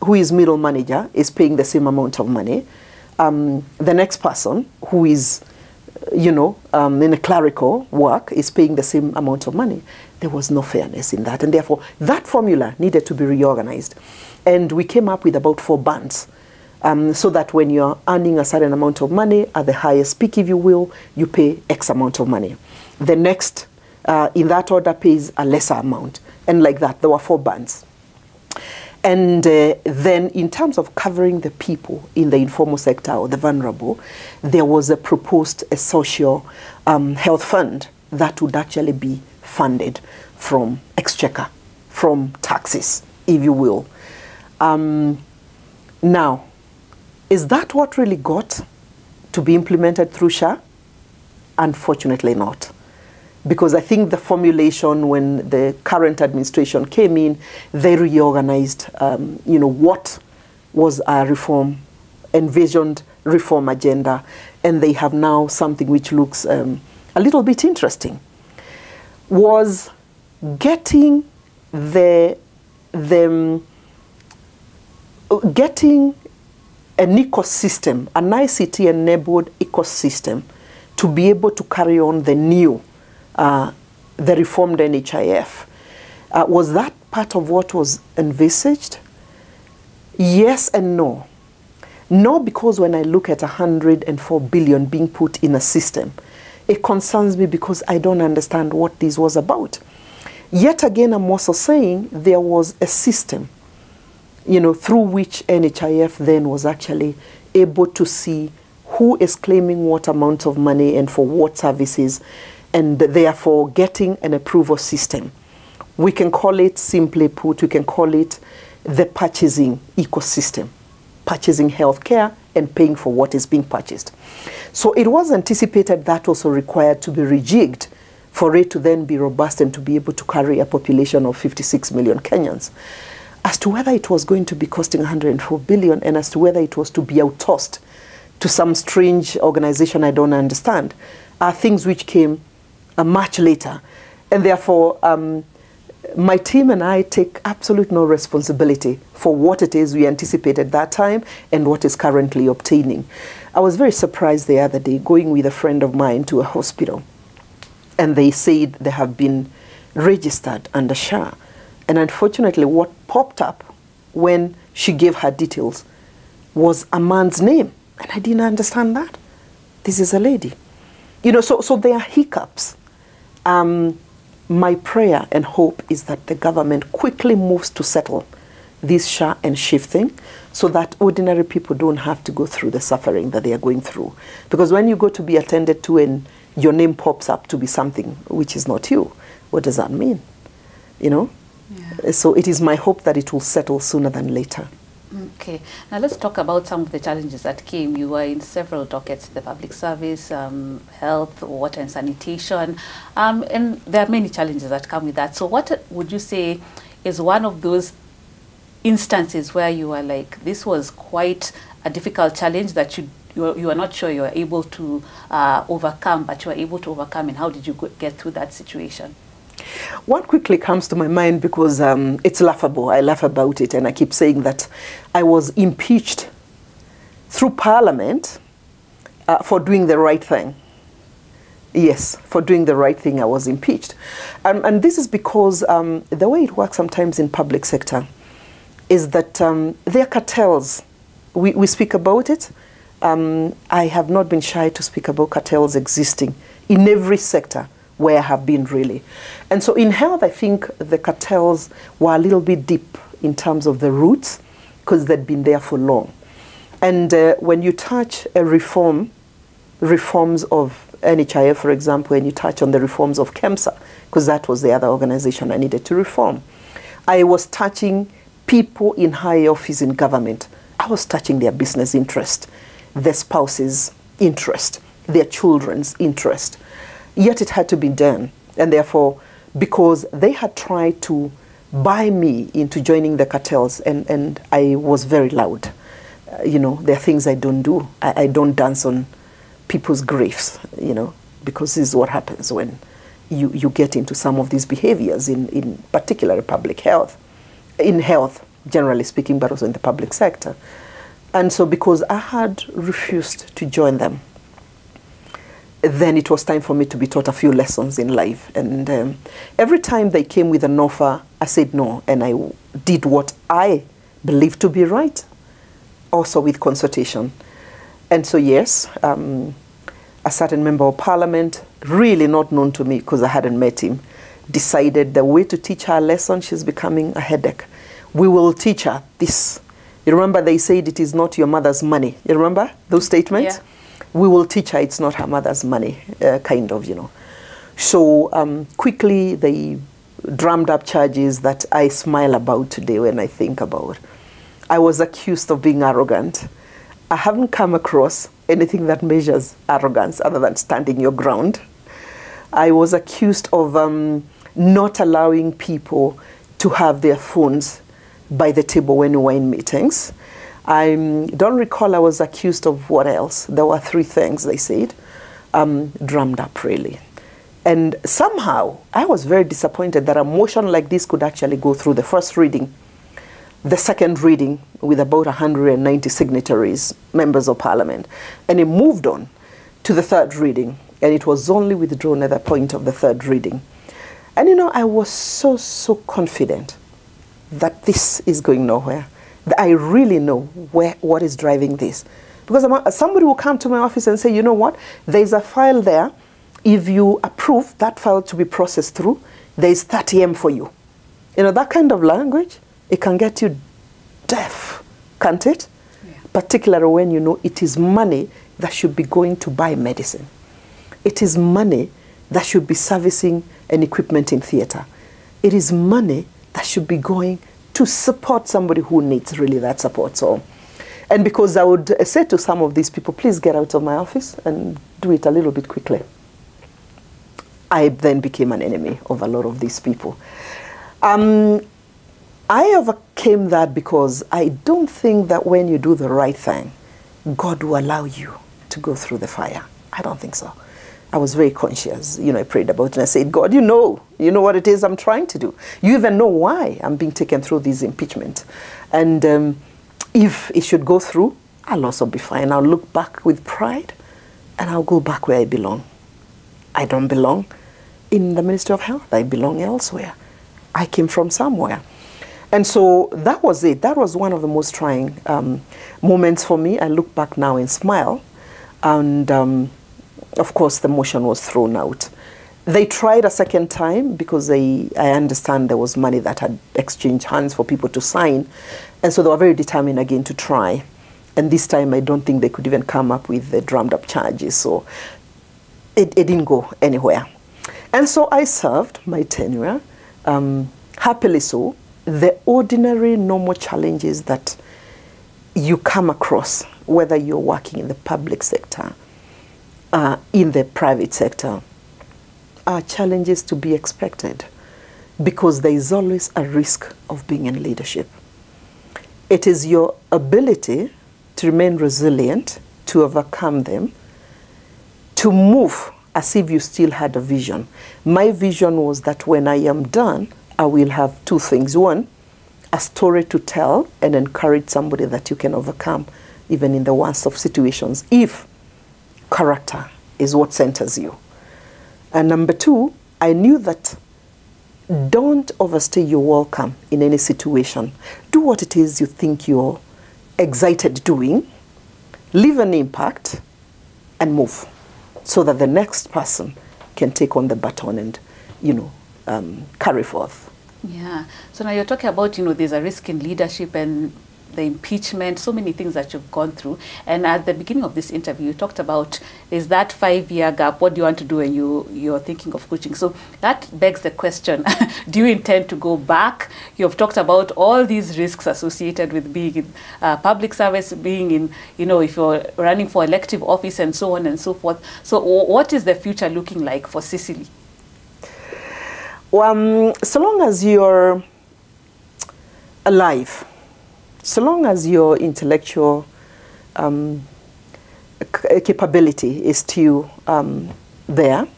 who is middle manager, is paying the same amount of money. The next person, who is, in a clerical work, is paying the same amount of money. There was no fairness in that. And therefore, that formula needed to be reorganized. And we came up with about 4 bands. So that when you're earning a certain amount of money, at the highest peak, if you will, you pay X amount of money. The next, in that order, pays a lesser amount. And like that, there were 4 bands. And then in terms of covering the people in the informal sector or the vulnerable, there was a proposed social health fund that would actually be funded from exchequer, from taxes, if you will. Now, is that what really got to be implemented through SHA? Unfortunately not. because I think the formulation, when the current administration came in, they reorganized, what was a envisioned reform agenda, and they have now something which looks a little bit interesting. Was getting getting an ecosystem, an ICT-enabled ecosystem, to be able to carry on the reformed NHIF. Was that part of what was envisaged? Yes and no. No, because when I look at 104 billion being put in a system, it concerns me because I don't understand what this was about. Yet again, I'm also saying there was a system, through which NHIF then was actually able to see who is claiming what amount of money and for what services, and therefore getting an approval system. We can call it, simply put, we can call it the purchasing ecosystem, purchasing healthcare and paying for what is being purchased. So it was anticipated that also required to be rejigged for it to then be robust and to be able to carry a population of 56 million Kenyans. As to whether it was going to be costing 104 billion and as to whether it was to be outsourced to some strange organization I don't understand, are things which came much later. And therefore, my team and I take absolute no responsibility for what it is we anticipated that time and what is currently obtaining. I was very surprised the other day going with a friend of mine to a hospital, and they said they have been registered under SHA. And unfortunately, what popped up when she gave her details was a man's name. And I didn't understand that. This is a lady. So there are hiccups. My prayer and hope is that the government quickly moves to settle this SHA and SHIF thing so that ordinary people don't have to go through the suffering that they are going through. Because when you go to be attended to and your name pops up to be something which is not you, what does that mean? Yeah. So it is my hope that it will settle sooner than later. Okay. Now let's talk about some of the challenges that came. You were in several dockets, the public service, health, water and sanitation, and there are many challenges that come with that. So what would you say is one of those instances where you are like, this was quite a difficult challenge that you are not sure you are able to overcome, but you are able to overcome, and how did you get through that situation? What quickly comes to my mind, because it's laughable, I laugh about it, and I keep saying that I was impeached through Parliament for doing the right thing. Yes, for doing the right thing, I was impeached. And this is because the way it works sometimes in public sector is that there are cartels. We speak about it. I have not been shy to speak about cartels existing in every sector where I have been, really. And so in health, I think the cartels were a little bit deep in terms of the roots, because they'd been there for long. And when you touch a reforms of NHIF, for example, and you touch on the reforms of KEMSA, because that was the other organization I needed to reform, I was touching people in high office in government. I was touching their business interest, their spouse's interest, their children's interest. Yet it had to be done. And therefore, because they had tried to buy me into joining the cartels, and I was very loud. There are things I don't do. I don't dance on people's graves, because this is what happens when you get into some of these behaviors in particular public health, in health, generally speaking, but also in the public sector. And so because I had refused to join them, then it was time for me to be taught a few lessons in life. And every time they came with an offer, I said no, and I did what I believed to be right, also with consultation. And so yes, a certain member of parliament, really not known to me because I hadn't met him, decided the way to teach her a lesson, she's becoming a headache. We will teach her this. You remember they said it is not your mother's money. You remember those statements? Yeah. We will teach her it's not her mother's money, kind of, So quickly they drummed up charges that I smile about today when I think about. I was accused of being arrogant. I haven't come across anything that measures arrogance other than standing your ground. I was accused of not allowing people to have their phones by the table when we were in meetings. I don't recall I was accused of what else. There were 3 things they said. Drummed up really. And somehow I was very disappointed that a motion like this could actually go through the first reading, the second reading with about 190 signatories, members of parliament, and it moved on to the third reading, and it was only withdrawn at the point of the third reading. And you know, I was so confident that this is going nowhere, that I really know what is driving this. Because somebody will come to my office and say, you know what, there's a file there. If you approve that file to be processed through, there's 30M for you. You know, that kind of language, it can get you deaf, can't it? Yeah. Particularly when you know it is money that should be going to buy medicine. It is money that should be servicing an equipment in theater. It is money that should be going to support somebody who needs really that support. So, and because I would say to some of these people, please get out of my office and do it a little bit quickly, I then became an enemy of a lot of these people. I overcame that because I don't think that when you do the right thing, God will allow you to go through the fire. I don't think so. I was very conscious. You know, I prayed about it and I said, God, you know what it is I'm trying to do. You even know why I'm being taken through this impeachment. And if it should go through, I'll also be fine. I'll look back with pride and I'll go back where I belong. I don't belong in the Ministry of Health. I belong elsewhere. I came from somewhere. And so that was it. That was one of the most trying moments for me. I look back now and smile. And of course, the motion was thrown out. They tried a second time because I understand there was money that had exchanged hands for people to sign. And so they were very determined again to try. And this time, I don't think they could even come up with the drummed up charges. So it didn't go anywhere. And so I served my tenure, happily so. The ordinary, normal challenges that you come across, whether you're working in the public sector, in the private sector, are challenges to be expected because there is always a risk of being in leadership. It is your ability to remain resilient, to overcome them, to move as if you still had a vision. My vision was that when I am done, I will have 2 things. 1, a story to tell and encourage somebody that you can overcome even in the worst of situations, if character is what centers you. And number 2, I knew that don't overstay your welcome in any situation. Do what it is you think you're excited doing, leave an impact, and move so that the next person can take on the baton and, carry forth. Yeah. So now you're talking about, there's a risk in leadership and the impeachment, so many things that you've gone through. And at the beginning of this interview, you talked about there's that 5-year gap. What do you want to do when you're thinking of coaching? So that begs the question, do you intend to go back? You've talked about all these risks associated with being in public service, being in, if you're running for elective office and so on and so forth. So what is the future looking like for Sicily? So long as you're alive, so long as your intellectual capability is still there,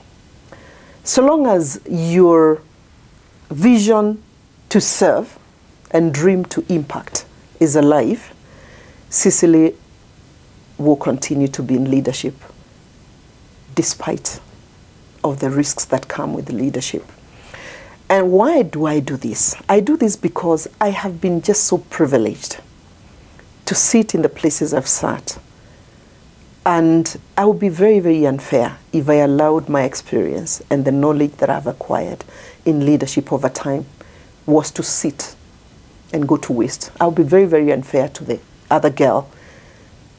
so long as your vision to serve and dream to impact is alive, Sicily will continue to be in leadership despite of the risks that come with leadership. And why do I do this? I do this because I have been just so privileged to sit in the places I've sat. And I would be very, very unfair if I allowed my experience and the knowledge that I've acquired in leadership over time was to sit and go to waste. I would be very, very unfair to the other girl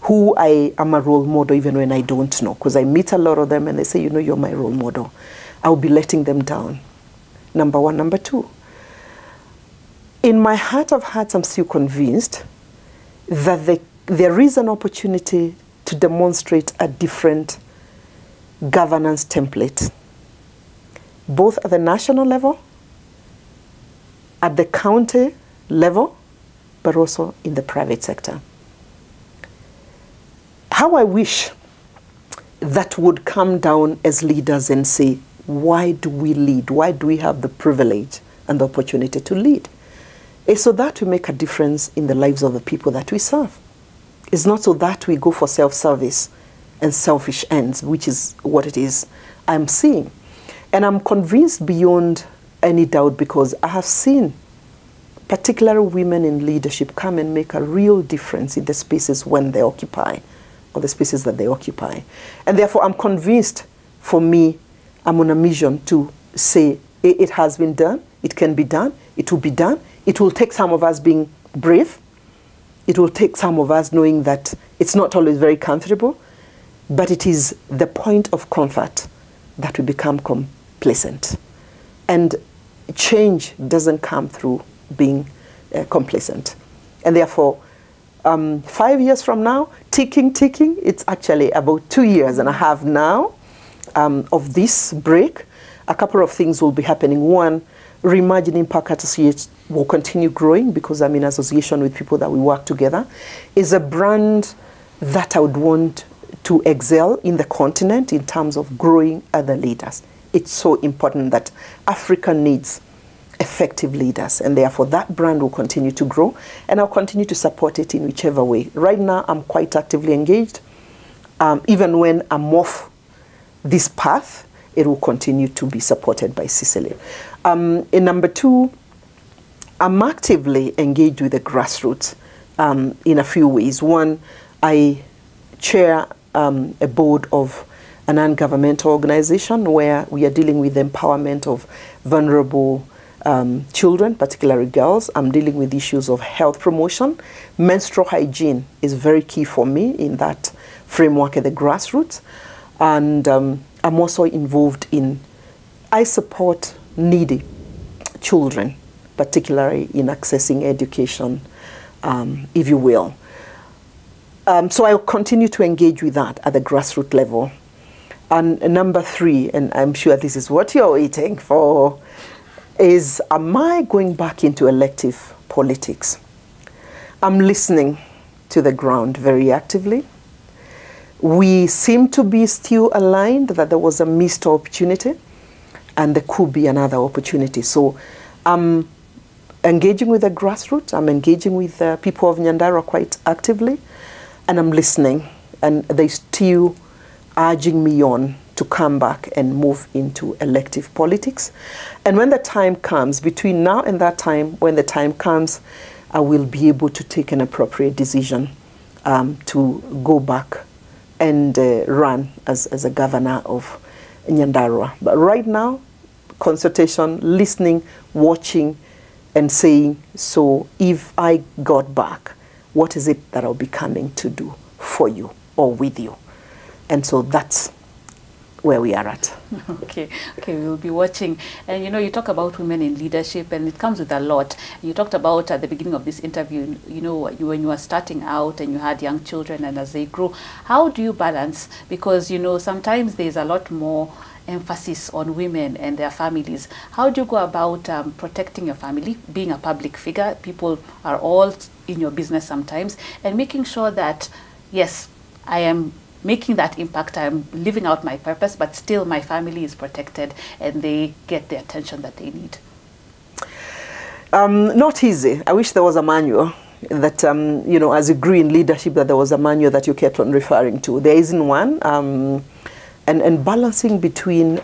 who I am a role model even when I don't know, because I meet a lot of them and they say, you're my role model. I will be letting them down. Number 1. Number 2, in my heart of hearts, I'm still convinced that there is an opportunity to demonstrate a different governance template both at the national level, at the county level, but also in the private sector. How I wish that would come down as leaders and say, why do we lead? Why do we have the privilege and the opportunity to lead? It's so that we make a difference in the lives of the people that we serve. It's not so that we go for self-service and selfish ends, which is what it is I'm seeing. And I'm convinced beyond any doubt, because I have seen particularly women in leadership come and make a real difference in the spaces when they occupy, or the spaces that they occupy. And therefore, I'm convinced, for me, I'm on a mission to say it has been done, it can be done, it will be done. It will take some of us being brave. It will take some of us knowing that it's not always very comfortable, but it is the point of comfort that we become complacent. And change doesn't come through being complacent. And therefore, 5 years from now, ticking, it's actually about 2 years and a half now of this break. A couple of things will be happening. One, Reimagining Park Associates will continue growing, because I'm in association with people that we work together. Is a brand that I would want to excel in the continent in terms of growing other leaders. It's so important that Africa needs effective leaders, and therefore that brand will continue to grow, and I'll continue to support it in whichever way. Right now, I'm quite actively engaged. Even when I'm off this path, it will continue to be supported by Sicily. In number two, I'm actively engaged with the grassroots in a few ways. One, I chair a board of a non-governmental organization where we are dealing with the empowerment of vulnerable children, particularly girls. I'm dealing with issues of health promotion. Menstrual hygiene is very key for me in that framework at the grassroots. And I'm also involved in, I support needy children, particularly in accessing education, if you will. So I'll continue to engage with that at the grassroots level. And number three, and I'm sure this is what you're waiting for, is, am I going back into elective politics? I'm listening to the ground very actively. We seem to be still aligned that there was a missed opportunity and there could be another opportunity. So I'm engaging with the grassroots, I'm engaging with the people of Nyandarua quite actively, and I'm listening, and they're still urging me on to come back and move into elective politics. And when the time comes, between now and that time, when the time comes, I will be able to take an appropriate decision to go back and run as a governor of Nyandarua. But right now, consultation, listening, watching, and saying, so if I got back, what is it that I'll be coming to do for you or with you? And so that's where we are at. Okay, we'll be watching. And you know, you talk about women in leadership, and it comes with a lot. You talked about at the beginning of this interview, you know, when you were starting out and you had young children, and as they grow, how do you balance? Because, you know, sometimes there's a lot more emphasis on women and their families. How do you go about protecting your family, being a public figure? People are all in your business sometimes, and making sure that, yes, I am making that impact, I'm living out my purpose, but still my family is protected and they get the attention that they need. Not easy. I wish there was a manual that, you know, as you grew in leadership, that there was a manual that you kept on referring to. There isn't one. And balancing between,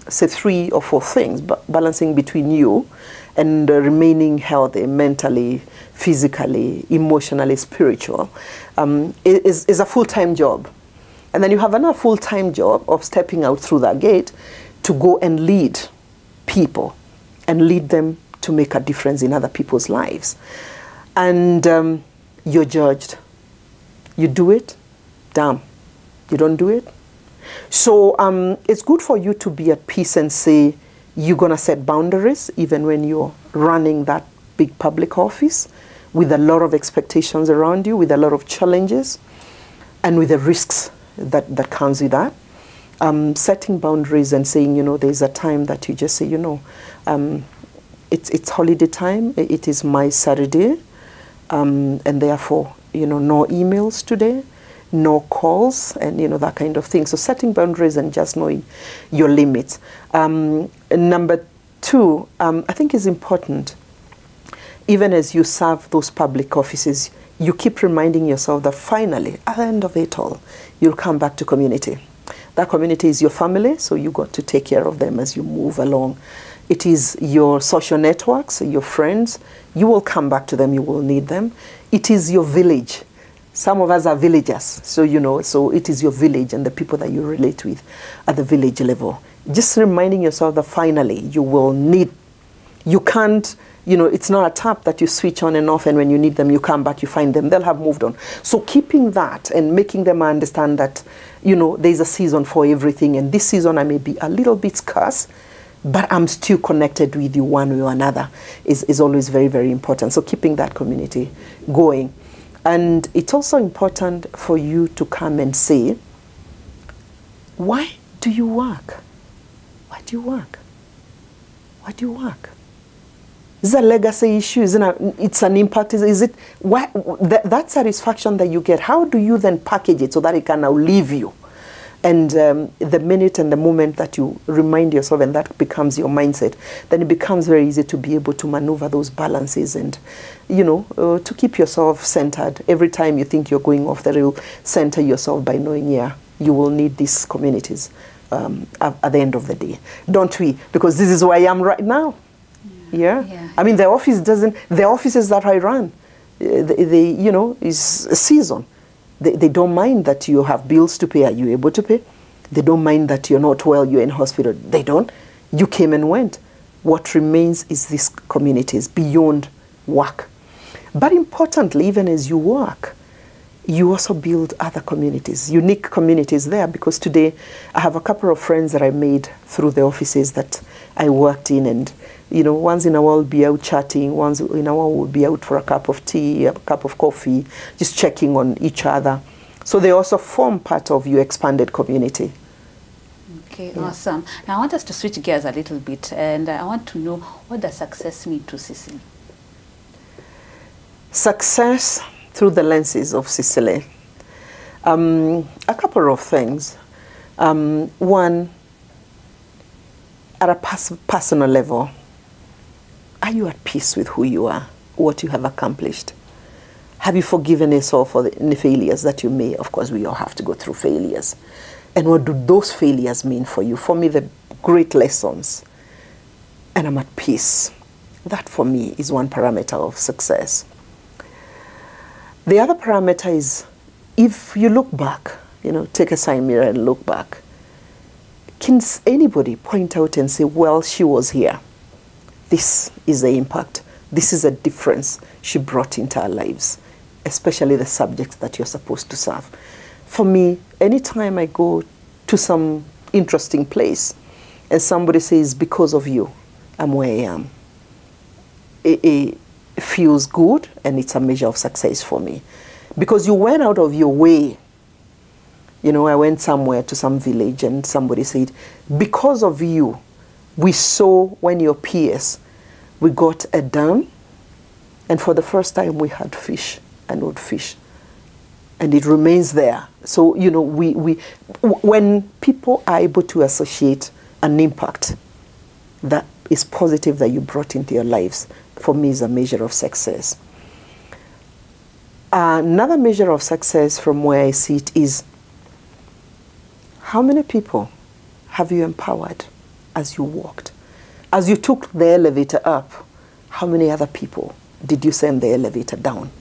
say, 3 or 4 things, but balancing between you and remaining healthy mentally, physically, emotionally, spiritual, is a full-time job. And then you have another full-time job of stepping out through that gate to go and lead people and lead them to make a difference in other people's lives. And you're judged. You do it, damn. You don't do it. So it's good for you to be at peace and say you're going to set boundaries even when you're running that big public office with a lot of expectations around you, with a lot of challenges, and with the risks that comes with that. setting boundaries and saying, you know, there's a time that you just say, you know, it's holiday time, it is my Saturday, and therefore, you know, no emails today, no calls, and, you know, that kind of thing. So setting boundaries and just knowing your limits. Number two, I think is important, even as you serve those public offices, you keep reminding yourself that finally, at the end of it all, you'll come back to community. That community is your family, so you got to take care of them as you move along. It is your social networks, your friends. You will come back to them, you will need them. It is your village. Some of us are villagers, so you know, so it is your village and the people that you relate with at the village level. Just reminding yourself that finally you will need, you can't, you know, it's not a tap that you switch on and off and when you need them, you come back, you find them, they'll have moved on. So keeping that and making them understand that, you know, there's a season for everything, and this season I may be a little bit scarce, but I'm still connected with you one way or another is always very, very important. So keeping that community going. And it's also important for you to come and say, why do you work? Why do you work? Why do you work? Is it a legacy issue? It's an impact? Is it why, that satisfaction that you get, how do you then package it so that it can outlive you? And the minute and the moment that you remind yourself and that becomes your mindset, then it becomes very easy to be able to maneuver those balances and, you know, to keep yourself centered. Every time you think you're going off the rail, center yourself by knowing, yeah, you will need these communities at the end of the day. Don't we? Because this is where I am right now. Yeah. I mean, the offices that I run, they you know, is a season. They don't mind that you have bills to pay. Are you able to pay? They don't mind that you're not well, you're in hospital. They don't. You came and went. What remains is these communities beyond work. But importantly, even as you work, you also build other communities, unique communities there, because today I have a couple of friends that I made through the offices that I worked in, and you know, once in a while we'll be out chatting, once in a while we'll be out for a cup of tea, a cup of coffee, just checking on each other. So they also form part of your expanded community. Okay, yeah. Awesome. Now I want us to switch gears a little bit, and I want to know, what does success mean to Sicily? Success through the lenses of Sicily. A couple of things. One, at a personal level, are you at peace with who you are, what you have accomplished? Have you forgiven yourself for the failures that you may? Of course, we all have to go through failures. And what do those failures mean for you? For me, the great lessons. And I'm at peace. That, for me, is one parameter of success. The other parameter is, if you look back, you know, take a side mirror and look back, can anybody point out and say, well, she was here. This is the impact. This is a difference she brought into our lives, especially the subjects that you're supposed to serve. For me, anytime I go to some interesting place and somebody says, because of you, I'm where I am, it feels good, and it's a measure of success for me. Because you went out of your way. You know, I went somewhere to some village and somebody said, because of you, we saw when your peers, we got a dam, and for the first time we had fish, an old fish. And it remains there. So, you know, when people are able to associate an impact that is positive that you brought into your lives, for me is a measure of success. Another measure of success from where I see it is, how many people have you empowered as you walked? As you took the elevator up, how many other people did you send the elevator down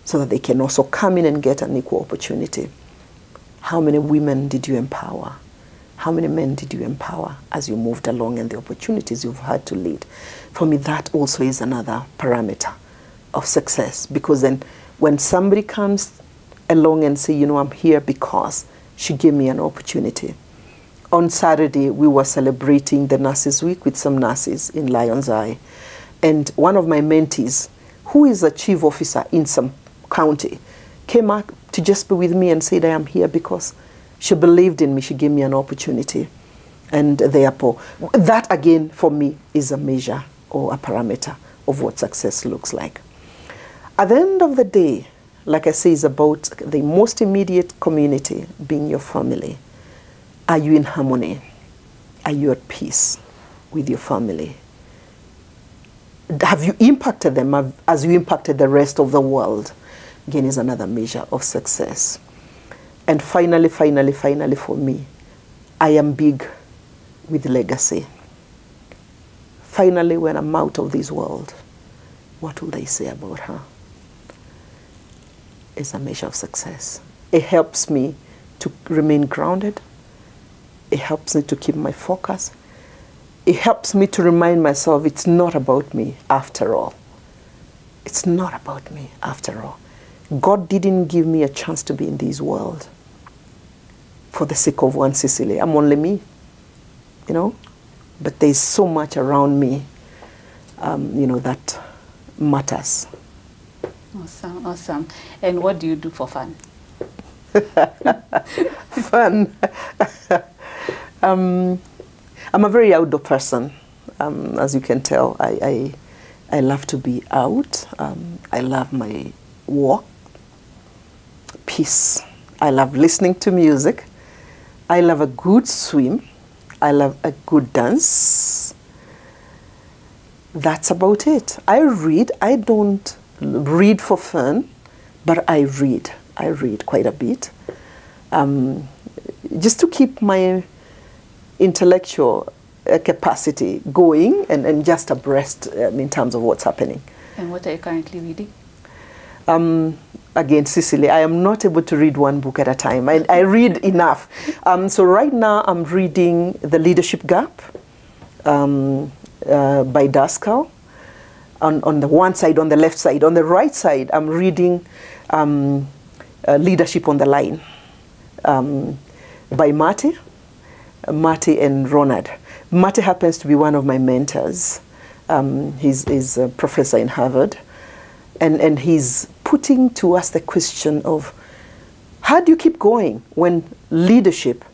so that they can also come in and get an equal opportunity? How many women did you empower? How many men did you empower as you moved along and the opportunities you've had to lead? For me, that also is another parameter of success, because then when somebody comes along and say, you know, I'm here because she gave me an opportunity. On Saturday, we were celebrating the Nurses Week with some nurses in Lion's Eye. And one of my mentees, who is a chief officer in some county, came up to just be with me and said, I am here because She believed in me. She gave me an opportunity. And therefore, that again for me is a measure or a parameter of what success looks like. At the end of the day, like I say, it's about the most immediate community being your family. Are you in harmony? Are you at peace with your family? Have you impacted them as you impacted the rest of the world? Again, is another measure of success. And finally for me, I am big with legacy. Finally, when I'm out of this world, what will they say about her? It's a measure of success. It helps me to remain grounded. It helps me to keep my focus. It helps me to remind myself it's not about me after all. It's not about me after all. God didn't give me a chance to be in this world for the sake of one Sicily. I'm only me, you know. But there's so much around me, you know, that matters. Awesome, awesome. And what do you do for fun? Fun. I'm a very outdoor person, as you can tell. I love to be out. I love my walk, peace. I love listening to music. I love a good swim. I love a good dance. That's about it. I read. I don't read for fun, but I read. I read quite a bit. Just to keep my intellectual capacity going and just abreast in terms of what's happening. And what are you currently reading? Again, Sicily, I am not able to read one book at a time. I read enough. So right now I'm reading The Leadership Gap by Daskal. On the one side, on the left side. On the right side, I'm reading Leadership on the Line by Marty and Ronald. Marty happens to be one of my mentors. He's a professor in Harvard. And he's putting to us the question of how do you keep going when leadership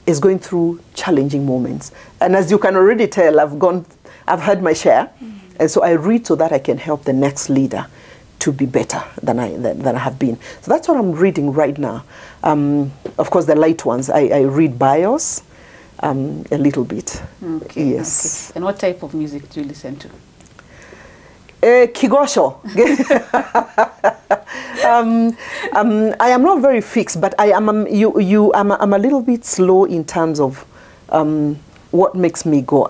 is going through challenging moments? And as you can already tell, I've had my share. And so I read so that I can help the next leader to be better than I have been. So that's what I'm reading right now. Of course, the light ones, I read bios a little bit. Okay, yes. Okay. And what type of music do you listen to? Kigosho. I am not very fixed, but I'm a little bit slow in terms of what makes me go.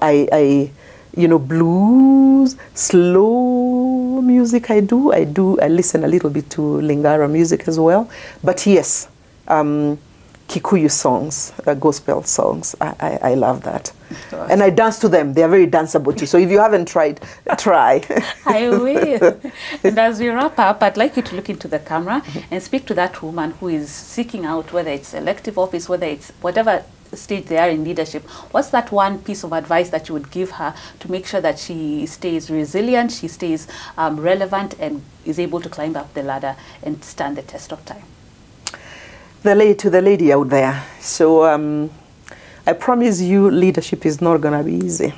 You know, blues, slow music I listen a little bit to Lingara music as well. But yes, Kikuyu songs, gospel songs, I love that. Awesome. And I dance to them. They are very danceable too. So if you haven't tried, try. I will. And as we wrap up, I'd like you to look into the camera and speak to that woman who is seeking out, whether it's elective office, whether it's whatever stage they are in leadership. What's that one piece of advice that you would give her to make sure that she stays resilient, she stays relevant, and is able to climb up the ladder and stand the test of time? To the lady out there. So I promise you leadership is not going to be easy.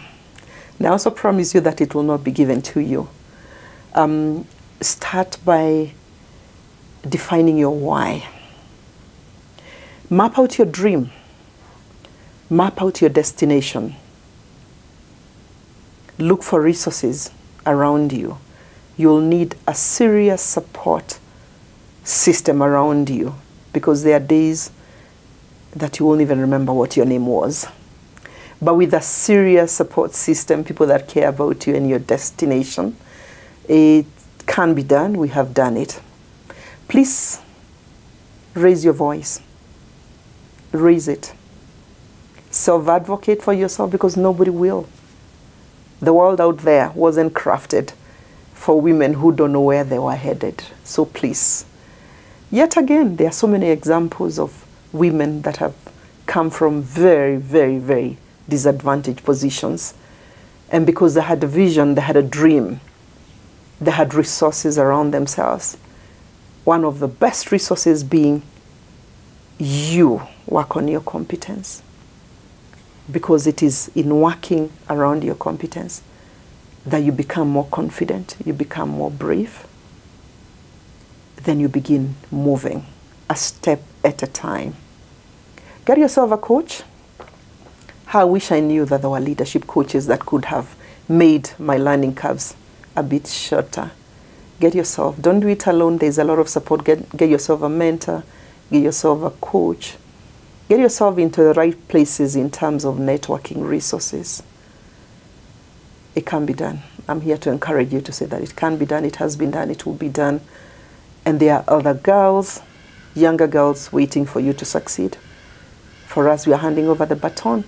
And I also promise you that it will not be given to you. Start by defining your why. Map out your dream. Map out your destination. Look for resources around you. You'll need a serious support system around you, because there are days that you won't even remember what your name was. But with a serious support system, people that care about you and your destination, it can be done. We have done it. Please raise your voice. Raise it. Self-advocate for yourself, because nobody will. The world out there wasn't crafted for women who don't know where they were headed. So please. Yet again, there are so many examples of women that have come from very, very, very disadvantaged positions. And because they had a vision, they had a dream, they had resources around themselves. One of the best resources being you work on your competence, because it is in working around your competence that you become more confident, you become more brave, then you begin moving a step at a time. Get yourself a coach. How I wish I knew that there were leadership coaches that could have made my learning curves a bit shorter. Get yourself, don't do it alone. There's a lot of support. Get yourself a mentor, get yourself a coach. Get yourself into the right places in terms of networking resources. It can be done. I'm here to encourage you to say that it can be done, it has been done, it will be done. And there are other girls, younger girls, waiting for you to succeed. For us, we are handing over the baton.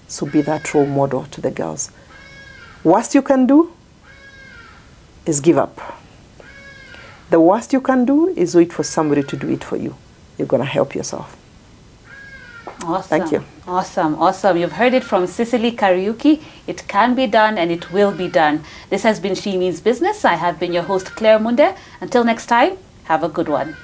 So be that role model to the girls. Worst you can do is give up. The worst you can do is wait for somebody to do it for you. You're going to help yourself. Awesome. Thank you. Awesome. Awesome. You've heard it from Sicily Kariuki. It can be done and it will be done. This has been She Means Business. I have been your host, Claire Munde. Until next time, have a good one.